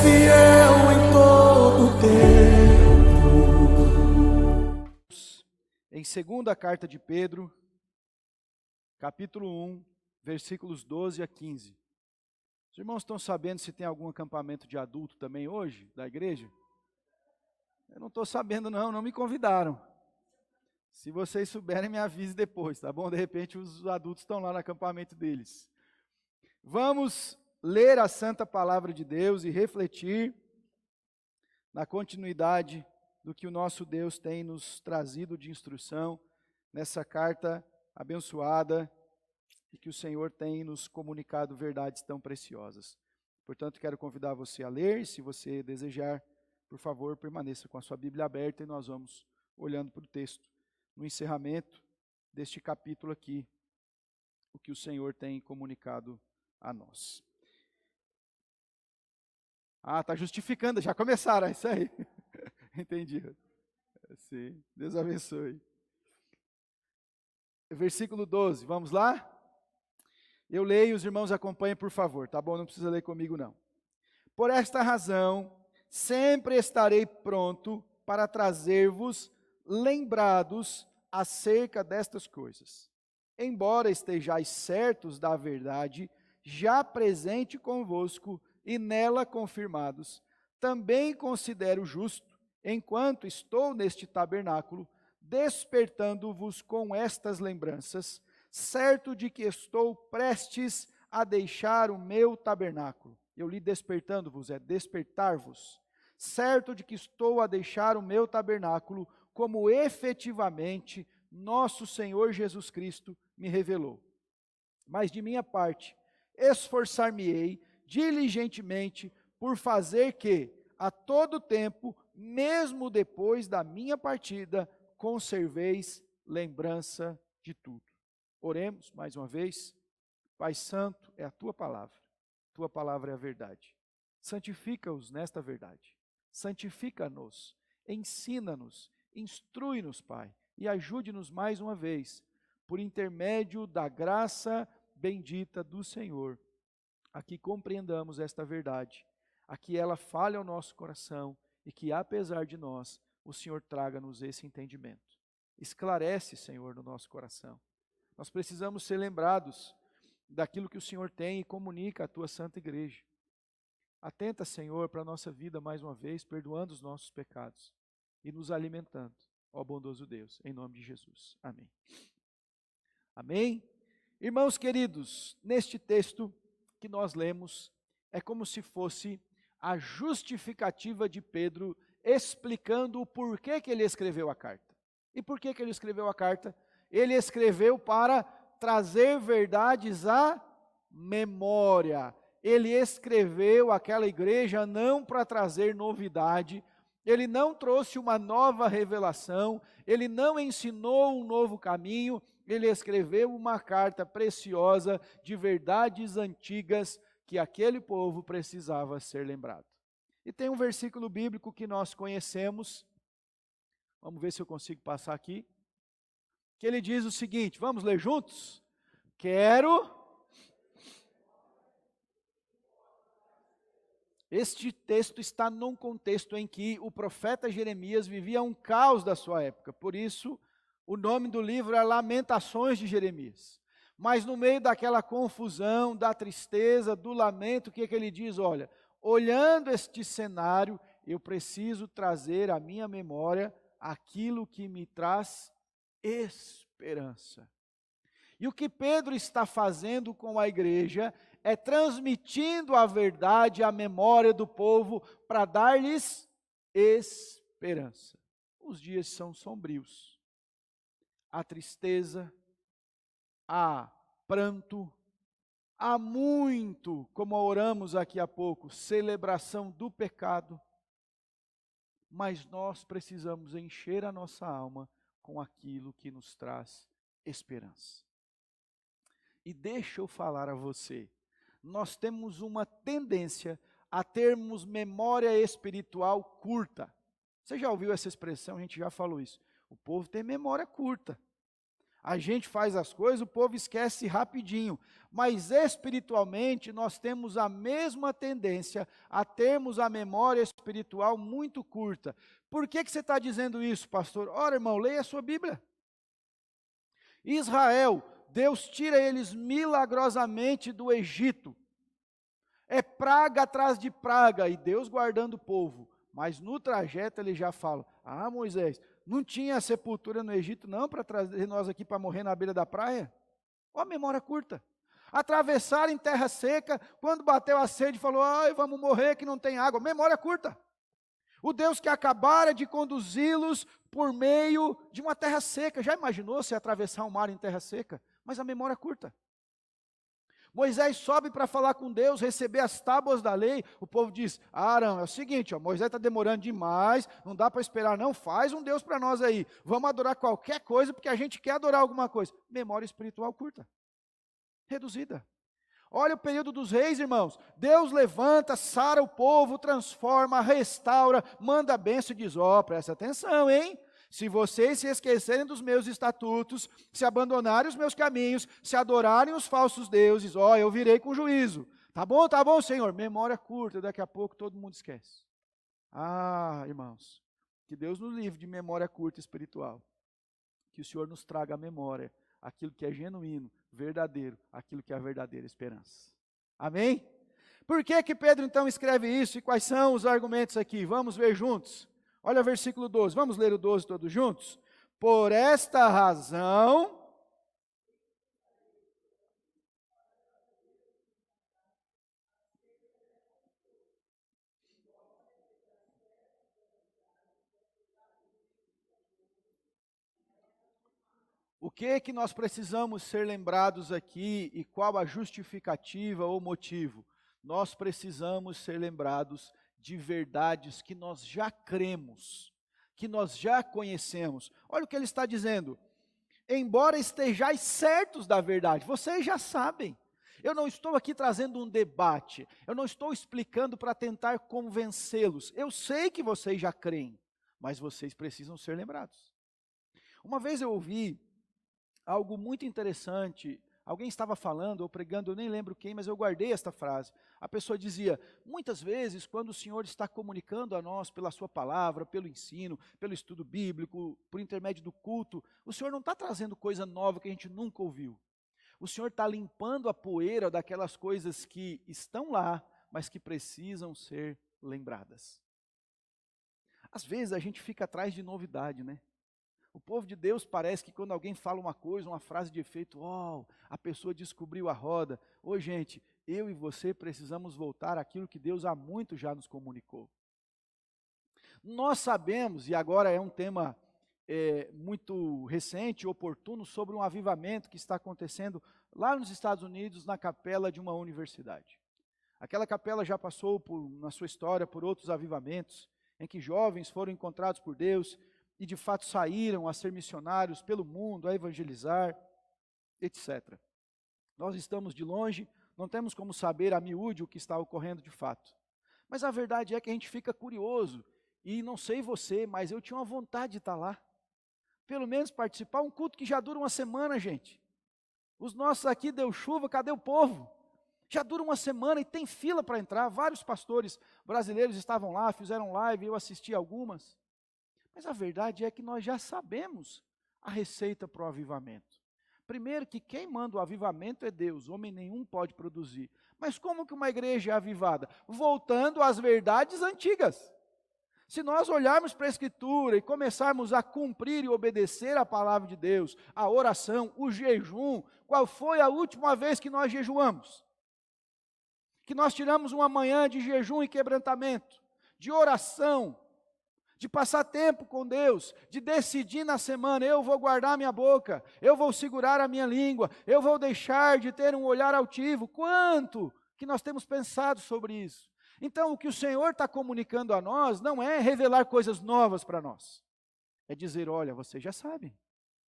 fiel em todo tempo. Em segunda carta de Pedro, capítulo 1, versículos 12 a 15. Os irmãos estão sabendo se tem algum acampamento de adulto também hoje, da igreja? Eu não estou sabendo não me convidaram. Se vocês souberem, me avise depois, tá bom? De repente os adultos estão lá no acampamento deles. Vamos ler a santa palavra de Deus e refletir na continuidade do que o nosso Deus tem nos trazido de instrução nessa carta abençoada e que o Senhor tem nos comunicado verdades tão preciosas. Portanto, quero convidar você a ler, e se você desejar, por favor, permaneça com a sua Bíblia aberta e nós vamos olhando para o texto, no encerramento deste capítulo aqui, o que o Senhor tem comunicado a nós. Está justificando, já começaram, é isso aí. Entendi. Sim, Deus abençoe. Versículo 12, vamos lá? Eu leio, os irmãos acompanhem, por favor, tá bom? Não precisa ler comigo, não. Por esta razão, sempre estarei pronto para trazer-vos lembrados acerca destas coisas. Embora estejais certos da verdade, já presente convosco e nela confirmados, também considero justo, enquanto estou neste tabernáculo, despertando-vos com estas lembranças, certo de que estou prestes a deixar o meu tabernáculo. Eu li despertando-vos, é despertar-vos. Certo de que estou a deixar o meu tabernáculo, como efetivamente nosso Senhor Jesus Cristo me revelou. Mas de minha parte, esforçar-me-ei diligentemente por fazer que, a todo tempo, mesmo depois da minha partida, conserveis lembrança de tudo. Oremos mais uma vez. Pai Santo, é a Tua palavra é a verdade. Santifica-os nesta verdade. Santifica-nos, ensina-nos, instrui-nos, Pai, e ajude-nos mais uma vez, por intermédio da graça bendita do Senhor, a que compreendamos esta verdade, a que ela fale ao nosso coração e que, apesar de nós, o Senhor traga-nos esse entendimento. Esclarece, Senhor, no nosso coração. Nós precisamos ser lembrados daquilo que o Senhor tem e comunica à Tua Santa Igreja. Atenta, Senhor, para a nossa vida mais uma vez, perdoando os nossos pecados e nos alimentando, ó bondoso Deus, em nome de Jesus. Amém. Amém? Irmãos queridos, neste texto que nós lemos, é como se fosse a justificativa de Pedro explicando o porquê que ele escreveu a carta. E por que ele escreveu a carta? Ele escreveu para trazer verdades à memória. Ele escreveu aquela igreja não para trazer novidade, ele não trouxe uma nova revelação, ele não ensinou um novo caminho, ele escreveu uma carta preciosa de verdades antigas que aquele povo precisava ser lembrado. E tem um versículo bíblico que nós conhecemos, vamos ver se eu consigo passar aqui, que ele diz o seguinte, vamos ler juntos? Este texto está num contexto em que o profeta Jeremias vivia um caos da sua época, por isso o nome do livro é Lamentações de Jeremias. Mas no meio daquela confusão, da tristeza, do lamento, o que é que ele diz? Olha, olhando este cenário, eu preciso trazer à minha memória aquilo que me traz esperança. E o que Pedro está fazendo com a igreja é transmitindo a verdade à memória do povo para dar-lhes esperança. Os dias são sombrios. Há tristeza, há pranto, há muito, como oramos aqui há pouco, celebração do pecado. Mas nós precisamos encher a nossa alma com aquilo que nos traz esperança. E deixa eu falar a você, nós temos uma tendência a termos memória espiritual curta. Você já ouviu essa expressão? A gente já falou isso. O povo tem memória curta. A gente faz as coisas, o povo esquece rapidinho. Mas espiritualmente nós temos a mesma tendência a termos a memória espiritual muito curta. Por que você está dizendo isso, pastor? Ora, irmão, leia a sua Bíblia. Israel, Deus tira eles milagrosamente do Egito. É praga atrás de praga, e Deus guardando o povo. Mas no trajeto ele já fala: ah, Moisés, não tinha sepultura no Egito não para trazer nós aqui para morrer na beira da praia? Ó, a memória curta. Atravessaram em terra seca, quando bateu a sede, falou: ai, vamos morrer que não tem água. Memória curta. O Deus que acabara de conduzi-los por meio de uma terra seca. Já imaginou se atravessar um mar em terra seca? Mas a memória curta. Moisés sobe para falar com Deus, receber as tábuas da lei. O povo diz: Arão, é o seguinte, ó, Moisés está demorando demais, não dá para esperar não, faz um Deus para nós aí. Vamos adorar qualquer coisa, porque a gente quer adorar alguma coisa. Memória espiritual curta, reduzida. Olha o período dos reis, irmãos. Deus levanta, sara o povo, transforma, restaura, manda a bênção e diz: ó, presta atenção, hein? Se vocês se esquecerem dos meus estatutos, se abandonarem os meus caminhos, se adorarem os falsos deuses, ó, eu virei com juízo. Tá bom, Senhor. Memória curta, daqui a pouco todo mundo esquece. Ah, irmãos, que Deus nos livre de memória curta espiritual. Que o Senhor nos traga à memória aquilo que é genuíno, verdadeiro, aquilo que é a verdadeira esperança. Amém? Por que que Pedro então escreve isso e quais são os argumentos aqui? Vamos ver juntos. Olha o versículo 12, vamos ler o 12 todos juntos? Por esta razão... O que que nós precisamos ser lembrados aqui e qual a justificativa ou motivo? Nós precisamos ser lembrados de verdades que nós já cremos, que nós já conhecemos. Olha o que ele está dizendo: embora estejais certos da verdade, vocês já sabem. Eu não estou aqui trazendo um debate, eu não estou explicando para tentar convencê-los. Eu sei que vocês já creem, mas vocês precisam ser lembrados. Uma vez eu ouvi algo muito interessante. Alguém estava falando ou pregando, eu nem lembro quem, mas eu guardei esta frase. A pessoa dizia: muitas vezes, quando o Senhor está comunicando a nós pela sua palavra, pelo ensino, pelo estudo bíblico, por intermédio do culto, o Senhor não está trazendo coisa nova que a gente nunca ouviu. O Senhor está limpando a poeira daquelas coisas que estão lá, mas que precisam ser lembradas. Às vezes a gente fica atrás de novidade, né? O povo de Deus parece que quando alguém fala uma coisa, uma frase de efeito, a pessoa descobriu a roda. Ô gente, eu e você precisamos voltar àquilo que Deus há muito já nos comunicou. Nós sabemos, e agora é um tema muito recente, oportuno, sobre um avivamento que está acontecendo lá nos Estados Unidos, na capela de uma universidade. Aquela capela já passou, na sua história, por outros avivamentos, em que jovens foram encontrados por Deus, e de fato saíram a ser missionários pelo mundo, a evangelizar, etc. Nós estamos de longe, não temos como saber a miúde o que está ocorrendo de fato. Mas a verdade é que a gente fica curioso, e não sei você, mas eu tinha uma vontade de estar lá. Pelo menos participar, um culto que já dura uma semana, gente. Os nossos aqui deu chuva, cadê o povo? Já dura uma semana e tem fila para entrar. Vários pastores brasileiros estavam lá, fizeram live, eu assisti algumas. Mas a verdade é que nós já sabemos a receita para o avivamento. Primeiro que quem manda o avivamento é Deus, homem nenhum pode produzir. Mas como que uma igreja é avivada? Voltando às verdades antigas. Se nós olharmos para a Escritura e começarmos a cumprir e obedecer a palavra de Deus, a oração, o jejum, qual foi a última vez que nós jejuamos? Que nós tiramos uma manhã de jejum e quebrantamento, de oração, de passar tempo com Deus, de decidir na semana: eu vou guardar minha boca, eu vou segurar a minha língua, eu vou deixar de ter um olhar altivo. Quanto que nós temos pensado sobre isso? Então, o que o Senhor está comunicando a nós não é revelar coisas novas para nós, é dizer: olha, vocês já sabem,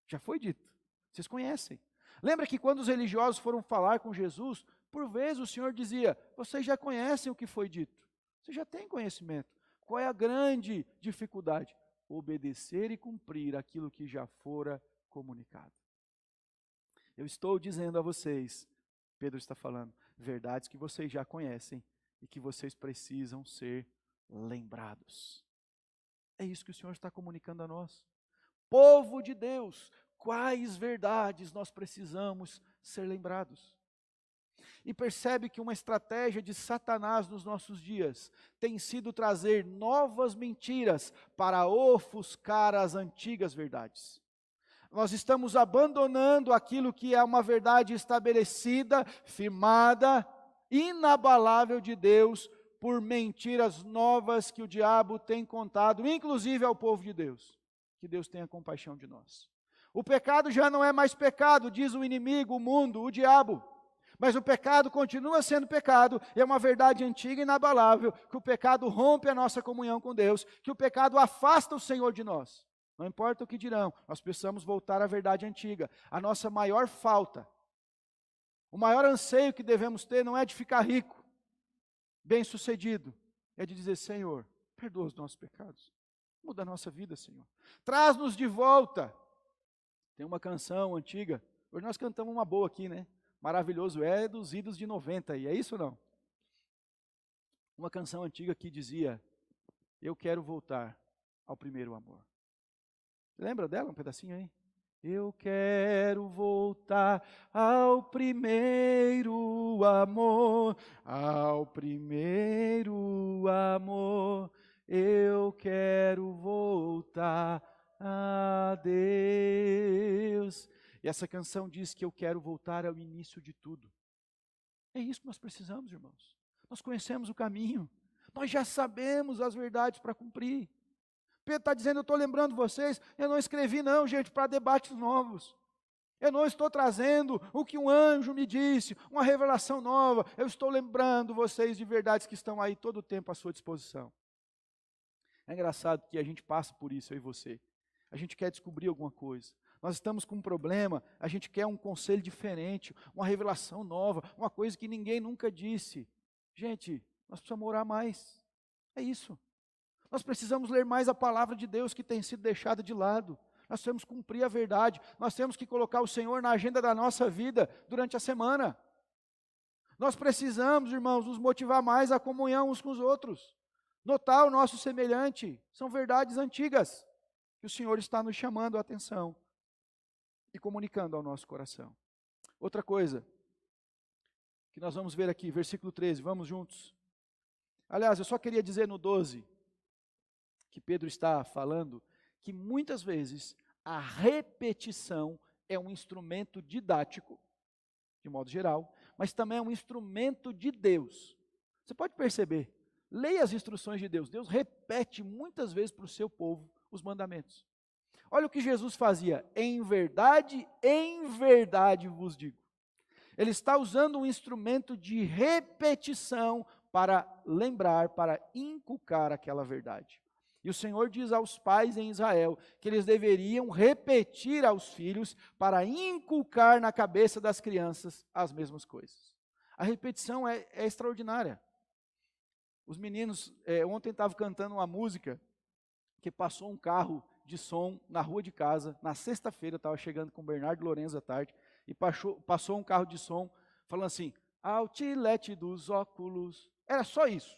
já foi dito, vocês conhecem. Lembra que quando os religiosos foram falar com Jesus, por vezes o Senhor dizia: vocês já conhecem o que foi dito, vocês já têm conhecimento. Qual é a grande dificuldade? Obedecer e cumprir aquilo que já fora comunicado. Eu estou dizendo a vocês, Pedro está falando, verdades que vocês já conhecem e que vocês precisam ser lembrados. É isso que o Senhor está comunicando a nós. Povo de Deus, quais verdades nós precisamos ser lembrados? E percebe que uma estratégia de Satanás nos nossos dias tem sido trazer novas mentiras para ofuscar as antigas verdades. Nós estamos abandonando aquilo que é uma verdade estabelecida, firmada, inabalável de Deus, por mentiras novas que o diabo tem contado, inclusive ao povo de Deus. Que Deus tenha compaixão de nós. O pecado já não é mais pecado, diz o inimigo, o mundo, o diabo. Mas o pecado continua sendo pecado, é uma verdade antiga e inabalável, que o pecado rompe a nossa comunhão com Deus, que o pecado afasta o Senhor de nós. Não importa o que dirão, nós precisamos voltar à verdade antiga. A nossa maior falta, o maior anseio que devemos ter não é de ficar rico, bem-sucedido, é de dizer, Senhor, perdoa os nossos pecados, muda a nossa vida, Senhor. Traz-nos de volta. Tem uma canção antiga, hoje nós cantamos uma boa aqui, né? Maravilhoso é dos idos de 90, e é isso ou não? Uma canção antiga que dizia, eu quero voltar ao primeiro amor. Lembra dela, um pedacinho aí? Eu quero voltar ao primeiro amor, ao primeiro amor, eu quero voltar a Deus. E essa canção diz que eu quero voltar ao início de tudo. É isso que nós precisamos, irmãos. Nós conhecemos o caminho, nós já sabemos as verdades para cumprir. Pedro está dizendo, eu estou lembrando vocês, eu não escrevi não, gente, para debates novos. Eu não estou trazendo o que um anjo me disse, uma revelação nova. Eu estou lembrando vocês de verdades que estão aí todo o tempo à sua disposição. É engraçado que a gente passa por isso, eu e você. A gente quer descobrir alguma coisa. Nós estamos com um problema, a gente quer um conselho diferente, uma revelação nova, uma coisa que ninguém nunca disse. Gente, nós precisamos orar mais. É isso. Nós precisamos ler mais a palavra de Deus que tem sido deixada de lado. Nós temos que cumprir a verdade. Nós temos que colocar o Senhor na agenda da nossa vida durante a semana. Nós precisamos, irmãos, nos motivar mais à comunhão uns com os outros. Notar o nosso semelhante. São verdades antigas que o Senhor está nos chamando a atenção e comunicando ao nosso coração. Outra coisa que nós vamos ver aqui, versículo 13, vamos juntos. Aliás, eu só queria dizer no 12, que Pedro está falando, que muitas vezes a repetição é um instrumento didático, de modo geral, mas também é um instrumento de Deus. Você pode perceber, leia as instruções de Deus, Deus repete muitas vezes para o seu povo os mandamentos. Olha o que Jesus fazia, em verdade vos digo. Ele está usando um instrumento de repetição para lembrar, para inculcar aquela verdade. E o Senhor diz aos pais em Israel que eles deveriam repetir aos filhos para inculcar na cabeça das crianças as mesmas coisas. A repetição é extraordinária. Os meninos ontem estavam cantando uma música que passou um carro de som na rua de casa. Na sexta-feira eu estava chegando com o Bernardo Lourenço à tarde e passou um carro de som falando assim, Outlet dos óculos. Era só isso.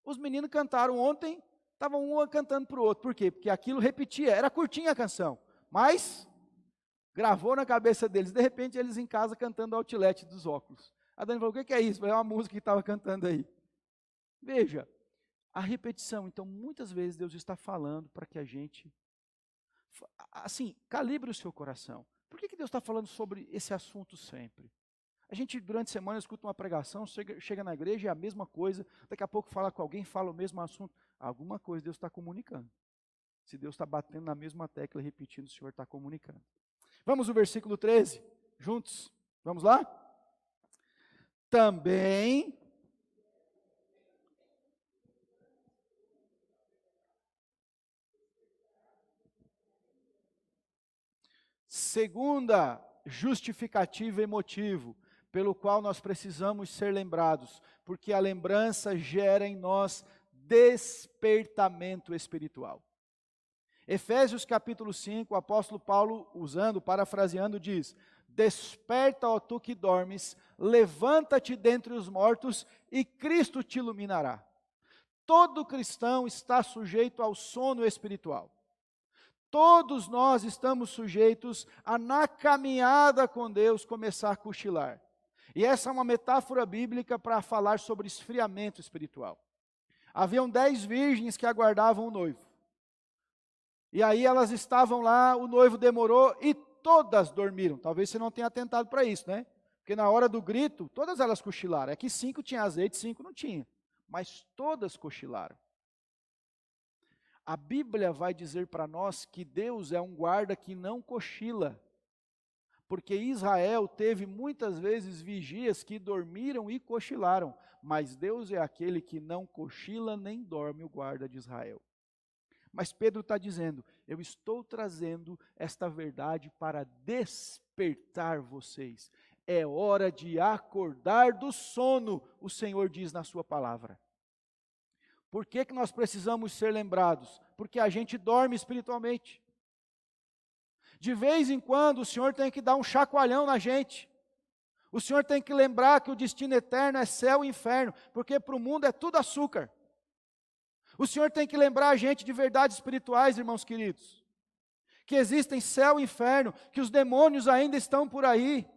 Os meninos cantaram ontem, estavam um cantando para o outro. Por quê? Porque aquilo repetia, era curtinha a canção, mas gravou na cabeça deles. De repente eles em casa cantando Outlet dos óculos. A Dani falou, o que é isso? É uma música que estava cantando aí. Veja, a repetição, então muitas vezes Deus está falando para que a gente, assim, calibre o seu coração. Por que Deus está falando sobre esse assunto sempre? A gente durante a semana escuta uma pregação, chega na igreja e é a mesma coisa, daqui a pouco fala com alguém, fala o mesmo assunto. Alguma coisa Deus está comunicando. Se Deus está batendo na mesma tecla e repetindo, o Senhor está comunicando. Vamos ao versículo 13, juntos? Vamos lá? Também segunda justificativa e motivo pelo qual nós precisamos ser lembrados, porque a lembrança gera em nós despertamento espiritual. Efésios capítulo 5, o apóstolo Paulo, parafraseando, diz, Desperta, ó tu que dormes, levanta-te dentre os mortos e Cristo te iluminará. Todo cristão está sujeito ao sono espiritual. Todos nós estamos sujeitos a, na caminhada com Deus, começar a cochilar. E essa é uma metáfora bíblica para falar sobre esfriamento espiritual. Haviam 10 virgens que aguardavam o noivo. E aí elas estavam lá, o noivo demorou e todas dormiram. Talvez você não tenha atentado para isso, né? Porque na hora do grito, todas elas cochilaram. É que 5 tinham azeite, 5 não tinha. Mas todas cochilaram. A Bíblia vai dizer para nós que Deus é um guarda que não cochila. Porque Israel teve muitas vezes vigias que dormiram e cochilaram. Mas Deus é aquele que não cochila nem dorme, o guarda de Israel. Mas Pedro está dizendo, eu estou trazendo esta verdade para despertar vocês. É hora de acordar do sono, o Senhor diz na sua palavra. Por que nós precisamos ser lembrados? Porque a gente dorme espiritualmente. De vez em quando o Senhor tem que dar um chacoalhão na gente. O Senhor tem que lembrar que o destino eterno é céu e inferno, porque para o mundo é tudo açúcar. O Senhor tem que lembrar a gente de verdades espirituais, irmãos queridos. Que existem céu e inferno, que os demônios ainda estão por aí,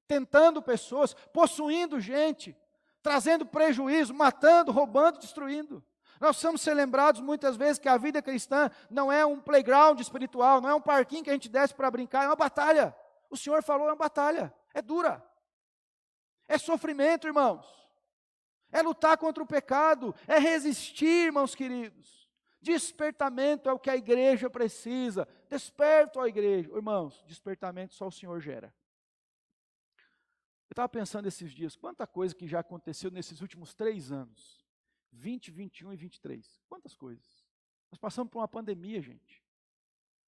tentando pessoas, possuindo gente, trazendo prejuízo, matando, roubando, destruindo. Nós precisamos ser lembrados muitas vezes que a vida cristã não é um playground espiritual, não é um parquinho que a gente desce para brincar, é uma batalha. O Senhor falou, é uma batalha, é dura. É sofrimento, irmãos. É lutar contra o pecado, é resistir, irmãos queridos. Despertamento é o que a igreja precisa. Desperta a igreja. Irmãos, despertamento só o Senhor gera. Eu estava pensando esses dias, quanta coisa que já aconteceu nesses últimos 3 anos. 20, 21 e 23. Quantas coisas. Nós passamos por uma pandemia, gente.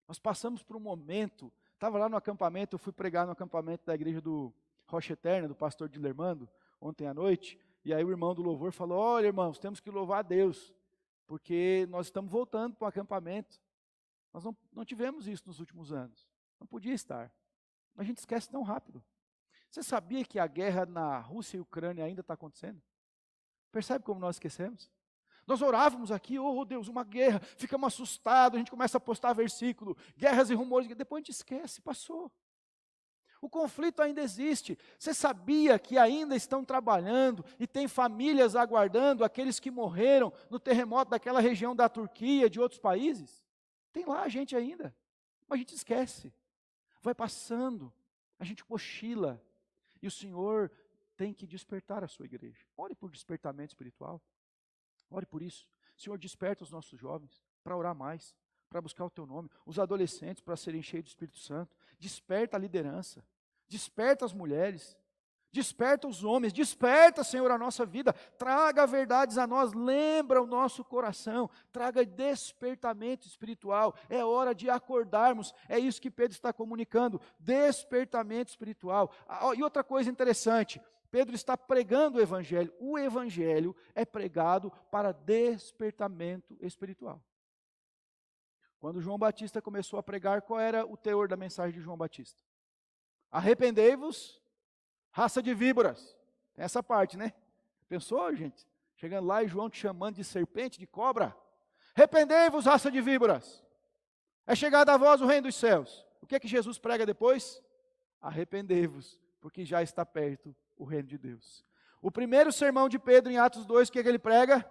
Nós passamos por um momento. Estava lá no acampamento, eu fui pregar no acampamento da igreja do Rocha Eterna, do pastor Dilermando, ontem à noite. E aí o irmão do louvor falou, olha irmãos, temos que louvar a Deus, porque nós estamos voltando para o acampamento. Nós não tivemos isso nos últimos anos. Não podia estar. Mas a gente esquece tão rápido. Você sabia que a guerra na Rússia e Ucrânia ainda está acontecendo? Percebe como nós esquecemos? Nós orávamos aqui, oh Deus, uma guerra, ficamos assustados, a gente começa a postar versículo, guerras e rumores, depois a gente esquece, passou. O conflito ainda existe. Você sabia que ainda estão trabalhando e tem famílias aguardando aqueles que morreram no terremoto daquela região da Turquia, de outros países? Tem lá a gente ainda, mas a gente esquece. Vai passando, a gente cochila. E o Senhor tem que despertar a sua igreja. Ore por despertamento espiritual. Ore por isso. Senhor, desperta os nossos jovens para orar mais, para buscar o Teu nome. Os adolescentes para serem cheios do Espírito Santo. Desperta a liderança. Desperta as mulheres. Desperta os homens. Desperta, Senhor, a nossa vida. Traga verdades a nós. Lembra o nosso coração. Traga despertamento espiritual. É hora de acordarmos. É isso que Pedro está comunicando. Despertamento espiritual. E outra coisa interessante. Pedro está pregando o Evangelho. O Evangelho é pregado para despertamento espiritual. Quando João Batista começou a pregar, qual era o teor da mensagem de João Batista? Arrependei-vos, raça de víboras. Essa parte, né? Pensou, gente? Chegando lá e João te chamando de serpente, de cobra. Arrependei-vos, raça de víboras. É chegado a vós o reino dos céus. O que é que Jesus prega depois? Arrependei-vos, porque já está perto o reino de Deus. O primeiro sermão de Pedro em Atos 2, o que é que ele prega?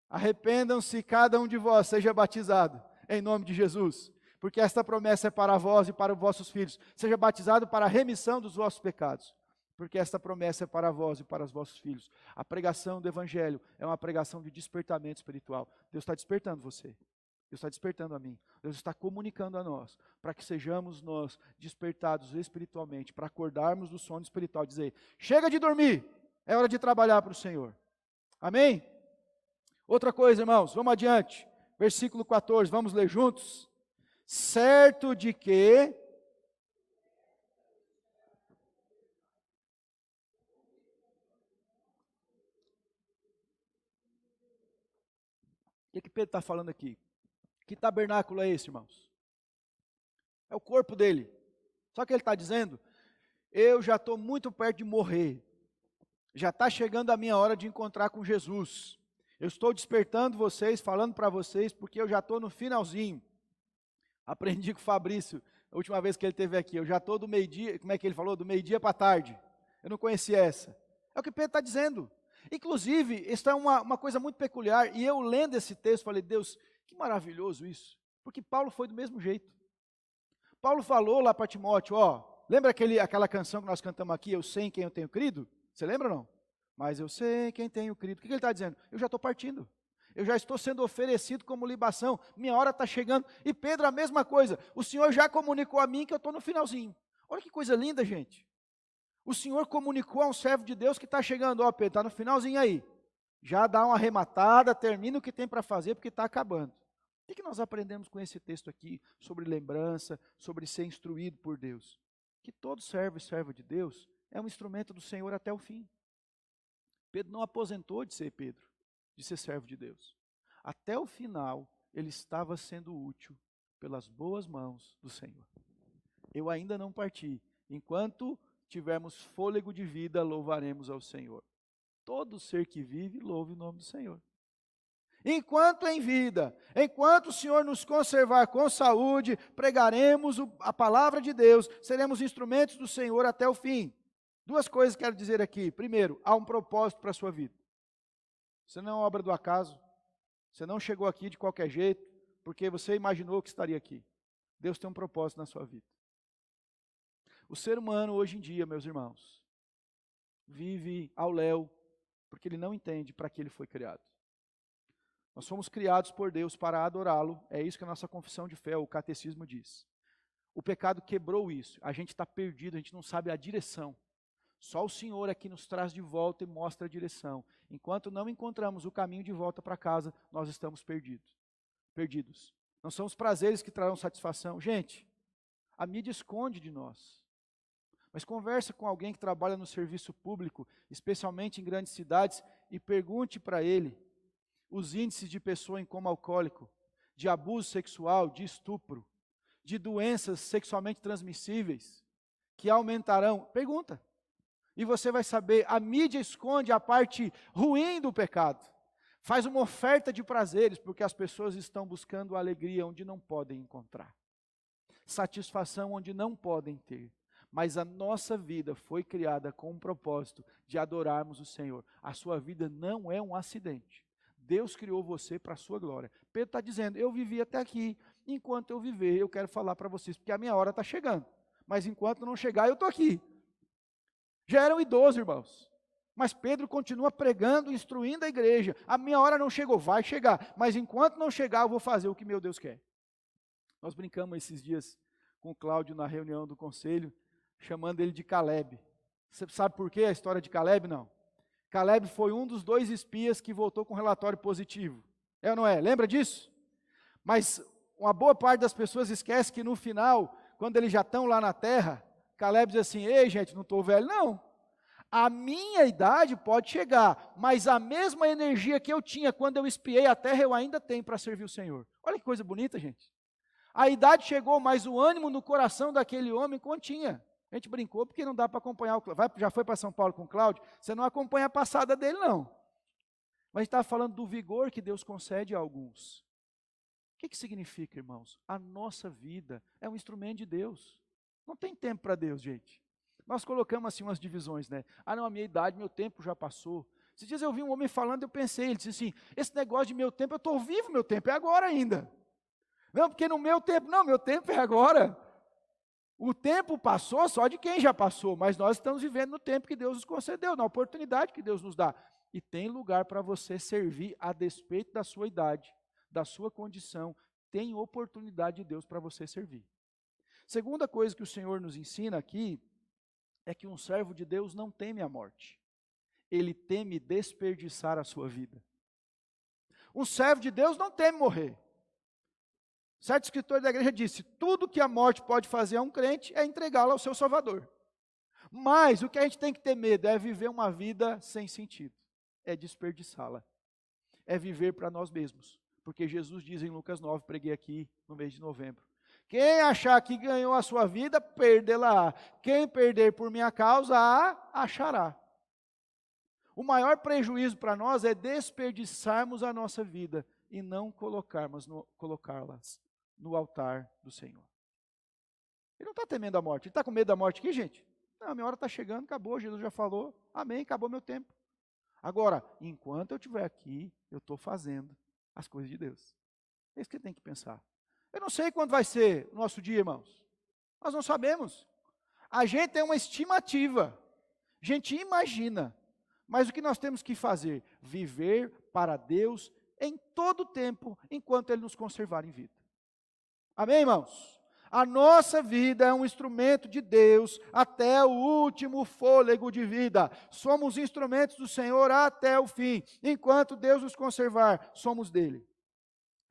Arrependam-se cada um de vós, seja batizado em nome de Jesus, porque esta promessa é para vós e para os vossos filhos. Seja batizado para a remissão dos vossos pecados, porque esta promessa é para vós e para os vossos filhos. A pregação do Evangelho é uma pregação de despertamento espiritual. Deus está despertando você. Deus está despertando a mim. Deus está comunicando a nós, para que sejamos nós despertados espiritualmente, para acordarmos do sono espiritual, dizer, chega de dormir, é hora de trabalhar para o Senhor. Amém? Outra coisa, irmãos, vamos adiante. Versículo 14, vamos ler juntos? Certo de que... O que Pedro está falando aqui? Que tabernáculo é esse, irmãos? É o corpo dele. Sabe o que ele está dizendo? Eu já estou muito perto de morrer. Já está chegando a minha hora de encontrar com Jesus. Eu estou despertando vocês, falando para vocês, porque eu já estou no finalzinho. Aprendi com o Fabrício, a última vez que ele esteve aqui. Eu já estou do meio-dia, como é que ele falou? Do meio-dia para a tarde. Eu não conhecia essa. É o que Pedro está dizendo. Inclusive, isso é uma coisa muito peculiar. E eu lendo esse texto, falei, Deus, que maravilhoso isso. Porque Paulo foi do mesmo jeito. Paulo falou lá para Timóteo, lembra aquela canção que nós cantamos aqui, eu sei em quem eu tenho crido? Você lembra ou não? Mas eu sei em quem tenho crido. O que ele está dizendo? Eu já estou partindo. Eu já estou sendo oferecido como libação. Minha hora está chegando. E Pedro, a mesma coisa. O Senhor já comunicou a mim que eu estou no finalzinho. Olha que coisa linda, gente. O Senhor comunicou a um servo de Deus que está chegando. Pedro, está no finalzinho aí. Já dá uma arrematada, termina o que tem para fazer, porque está acabando. O que nós aprendemos com esse texto aqui? Sobre lembrança, sobre ser instruído por Deus. Que todo servo e serva de Deus é um instrumento do Senhor até o fim. Pedro não aposentou de ser Pedro, de ser servo de Deus. Até o final, ele estava sendo útil pelas boas mãos do Senhor. Eu ainda não parti. Enquanto tivermos fôlego de vida, louvaremos ao Senhor. Todo ser que vive, louve o nome do Senhor. Enquanto em vida, enquanto o Senhor nos conservar com saúde, pregaremos a palavra de Deus, seremos instrumentos do Senhor até o fim. Duas coisas quero dizer aqui. Primeiro, há um propósito para a sua vida. Você não é obra do acaso. Você não chegou aqui de qualquer jeito, porque você imaginou que estaria aqui. Deus tem um propósito na sua vida. O ser humano hoje em dia, meus irmãos, vive ao léu, porque ele não entende para que ele foi criado. Nós fomos criados por Deus para adorá-lo, é isso que a nossa confissão de fé, o catecismo diz. O pecado quebrou isso, a gente está perdido, a gente não sabe a direção. Só o Senhor é que nos traz de volta e mostra a direção. Enquanto não encontramos o caminho de volta para casa, nós estamos perdidos. Não são os prazeres que trarão satisfação. Gente, a mídia esconde de nós. Mas conversa com alguém que trabalha no serviço público, especialmente em grandes cidades, e pergunte para ele os índices de pessoa em coma alcoólico, de abuso sexual, de estupro, de doenças sexualmente transmissíveis, que aumentarão. Pergunta. E você vai saber, a mídia esconde a parte ruim do pecado. Faz uma oferta de prazeres, porque as pessoas estão buscando alegria onde não podem encontrar. Satisfação onde não podem ter. Mas a nossa vida foi criada com um propósito de adorarmos o Senhor. A sua vida não é um acidente. Deus criou você para a sua glória. Pedro está dizendo, eu vivi até aqui. Enquanto eu viver, eu quero falar para vocês, porque a minha hora está chegando. Mas enquanto não chegar, eu estou aqui. Já eram idosos, irmãos. Mas Pedro continua pregando, instruindo a igreja. A minha hora não chegou, vai chegar. Mas enquanto não chegar, eu vou fazer o que meu Deus quer. Nós brincamos esses dias com o Cláudio na reunião do conselho, chamando ele de Caleb. Você sabe por quê a história de Caleb? Não. Caleb foi um dos 2 espias que voltou com relatório positivo. É ou não é? Lembra disso? Mas uma boa parte das pessoas esquece que no final, quando eles já estão lá na terra, Caleb diz assim, ei gente, não estou velho não. A minha idade pode chegar, mas a mesma energia que eu tinha quando eu espiei a terra, eu ainda tenho para servir o Senhor. Olha que coisa bonita, gente. A idade chegou, mas o ânimo no coração daquele homem continha. A gente brincou porque não dá para acompanhar o Cláudio. Já foi para São Paulo com o Cláudio? Você não acompanha a passada dele, não. Mas a gente estava falando do vigor que Deus concede a alguns. O que significa, irmãos? A nossa vida é um instrumento de Deus. Não tem tempo para Deus, gente. Nós colocamos assim umas divisões, né? Ah, não, a minha idade, meu tempo já passou. Esses dias eu vi um homem falando, eu pensei, ele disse assim, esse negócio de meu tempo, eu estou vivo, meu tempo é agora ainda. Não, porque no meu tempo, não, meu tempo é agora. O tempo passou só de quem já passou, mas nós estamos vivendo no tempo que Deus nos concedeu, na oportunidade que Deus nos dá. E tem lugar para você servir a despeito da sua idade, da sua condição. Tem oportunidade de Deus para você servir. Segunda coisa que o Senhor nos ensina aqui, é que um servo de Deus não teme a morte. Ele teme desperdiçar a sua vida. Um servo de Deus não teme morrer. Certo escritor da igreja disse, tudo que a morte pode fazer a um crente é entregá-lo ao seu Salvador. Mas o que a gente tem que ter medo é viver uma vida sem sentido. É desperdiçá-la. É viver para nós mesmos. Porque Jesus diz em Lucas 9, preguei aqui no mês de novembro, Quem achar que ganhou a sua vida, perdê-la. Quem perder por minha causa, a achará. O maior prejuízo para nós é desperdiçarmos a nossa vida e não colocá-las no altar do Senhor. Ele não está temendo a morte. Ele está com medo da morte aqui, gente? Não, minha hora está chegando, acabou, Jesus já falou. Amém, acabou meu tempo. Agora, enquanto eu estiver aqui, eu estou fazendo as coisas de Deus. É isso que tem que pensar. Eu não sei quando vai ser o nosso dia, irmãos. Nós não sabemos. A gente tem uma estimativa. A gente imagina. Mas o que nós temos que fazer? Viver para Deus em todo o tempo, enquanto Ele nos conservar em vida. Amém, irmãos? A nossa vida é um instrumento de Deus até o último fôlego de vida. Somos instrumentos do Senhor até o fim. Enquanto Deus nos conservar, somos dele.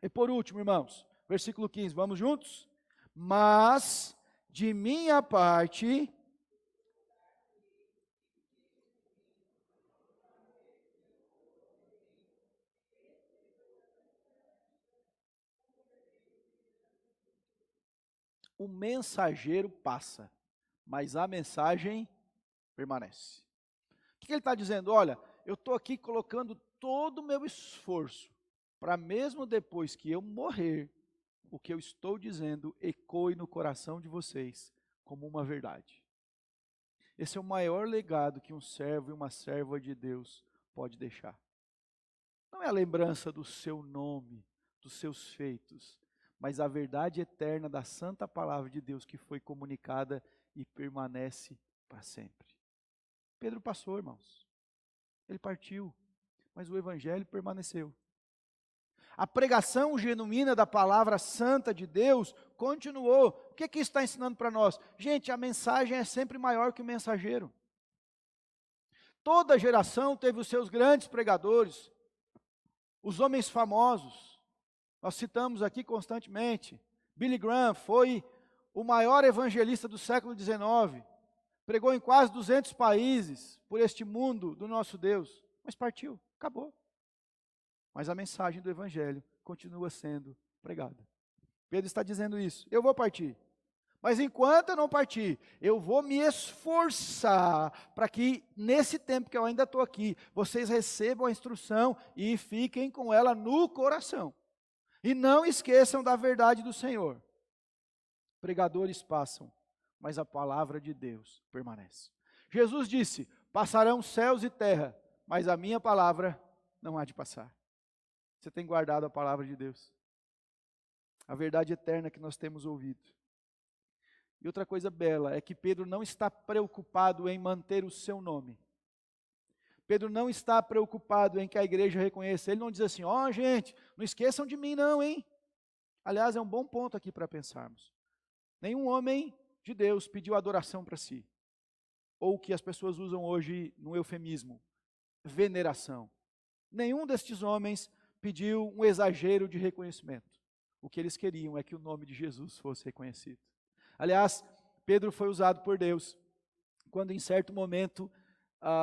E por último, irmãos, versículo 15, vamos juntos? Mas, de minha parte, o mensageiro passa, mas a mensagem permanece. O que ele está dizendo? Olha, eu estou aqui colocando todo o meu esforço para mesmo depois que eu morrer, o que eu estou dizendo ecoe no coração de vocês como uma verdade. Esse é o maior legado que um servo e uma serva de Deus pode deixar. Não é a lembrança do seu nome, dos seus feitos, mas a verdade eterna da santa palavra de Deus que foi comunicada e permanece para sempre. Pedro passou, irmãos. Ele partiu, mas o evangelho permaneceu. A pregação genuína da palavra santa de Deus continuou. O que isso está ensinando para nós? Gente, a mensagem é sempre maior que o mensageiro. Toda geração teve os seus grandes pregadores, os homens famosos. Nós citamos aqui constantemente. Billy Graham foi o maior evangelista do século XIX. Pregou em quase 200 países por este mundo do nosso Deus. Mas partiu, acabou. Mas a mensagem do evangelho continua sendo pregada. Pedro está dizendo isso. Eu vou partir. Mas enquanto eu não partir, eu vou me esforçar para que nesse tempo que eu ainda estou aqui, vocês recebam a instrução e fiquem com ela no coração. E não esqueçam da verdade do Senhor. Pregadores passam, mas a palavra de Deus permanece. Jesus disse, passarão céus e terra, mas a minha palavra não há de passar. Você tem guardado a palavra de Deus? A verdade eterna que nós temos ouvido. E outra coisa bela é que Pedro não está preocupado em manter o seu nome. Pedro não está preocupado em que a igreja reconheça. Ele não diz assim, ó gente, não esqueçam de mim não, hein? Aliás, é um bom ponto aqui para pensarmos. Nenhum homem de Deus pediu adoração para si. Ou o que as pessoas usam hoje no eufemismo, veneração. Nenhum destes homens pediu um exagero de reconhecimento. O que eles queriam é que o nome de Jesus fosse reconhecido. Aliás, Pedro foi usado por Deus, quando em certo momento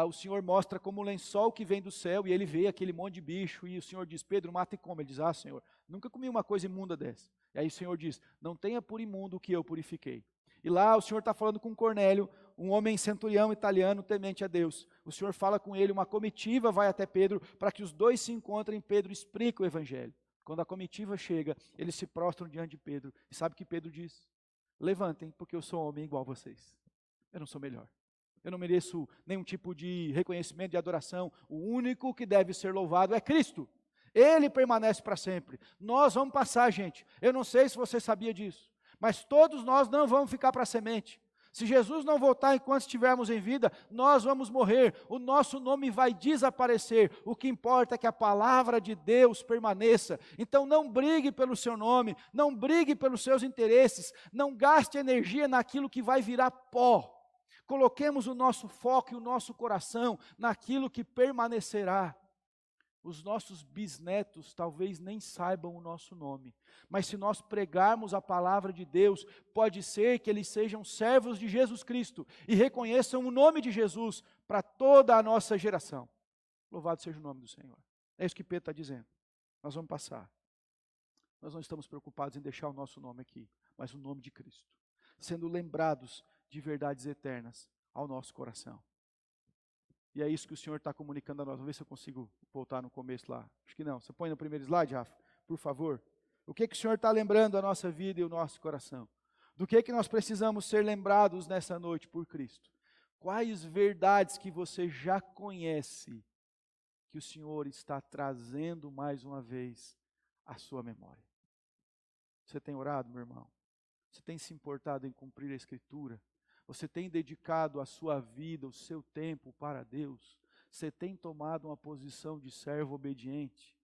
o Senhor mostra como um lençol que vem do céu, e ele vê aquele monte de bicho, e o Senhor diz, Pedro, mata e come. Ele diz, Senhor, nunca comi uma coisa imunda dessa. E aí o Senhor diz, não tenha por imundo o que eu purifiquei. E lá o Senhor está falando com Cornélio, um homem centurião italiano temente a Deus. O Senhor fala com ele, uma comitiva vai até Pedro, para que os dois se encontrem, Pedro explica o evangelho. Quando a comitiva chega, eles se prostram diante de Pedro, e sabe o que Pedro diz? Levantem, porque eu sou um homem igual a vocês. Eu não sou melhor. Eu não mereço nenhum tipo de reconhecimento, de adoração. O único que deve ser louvado é Cristo. Ele permanece para sempre. Nós vamos passar, gente. Eu não sei se você sabia disso, mas todos nós não vamos ficar para a semente. Se Jesus não voltar enquanto estivermos em vida, nós vamos morrer, o nosso nome vai desaparecer. O que importa é que a palavra de Deus permaneça. Então não brigue pelo seu nome, não brigue pelos seus interesses, não gaste energia naquilo que vai virar pó. Coloquemos o nosso foco e o nosso coração naquilo que permanecerá. Os nossos bisnetos talvez nem saibam o nosso nome, mas se nós pregarmos a palavra de Deus, pode ser que eles sejam servos de Jesus Cristo e reconheçam o nome de Jesus para toda a nossa geração. Louvado seja o nome do Senhor. É isso que Pedro está dizendo. Nós vamos passar. Nós não estamos preocupados em deixar o nosso nome aqui, mas o nome de Cristo, sendo lembrados de verdades eternas ao nosso coração. E é isso que o Senhor está comunicando a nós. Vamos ver se eu consigo voltar no começo lá. Acho que não. Você põe no primeiro slide, Rafa, por favor. O que o Senhor está lembrando a nossa vida e o nosso coração? Do que nós precisamos ser lembrados nessa noite por Cristo? Quais verdades que você já conhece que o Senhor está trazendo mais uma vez à sua memória? Você tem orado, meu irmão? Você tem se importado em cumprir a Escritura? Você tem dedicado a sua vida, o seu tempo para Deus? Você tem tomado uma posição de servo obediente?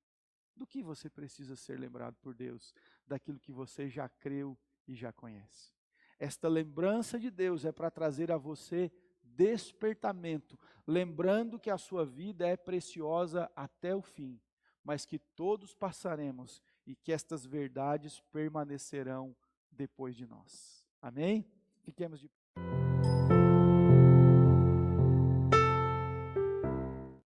Do que você precisa ser lembrado por Deus? Daquilo que você já creu e já conhece. Esta lembrança de Deus é para trazer a você despertamento, lembrando que a sua vida é preciosa até o fim, mas que todos passaremos e que estas verdades permanecerão depois de nós. Amém? Fiquemos de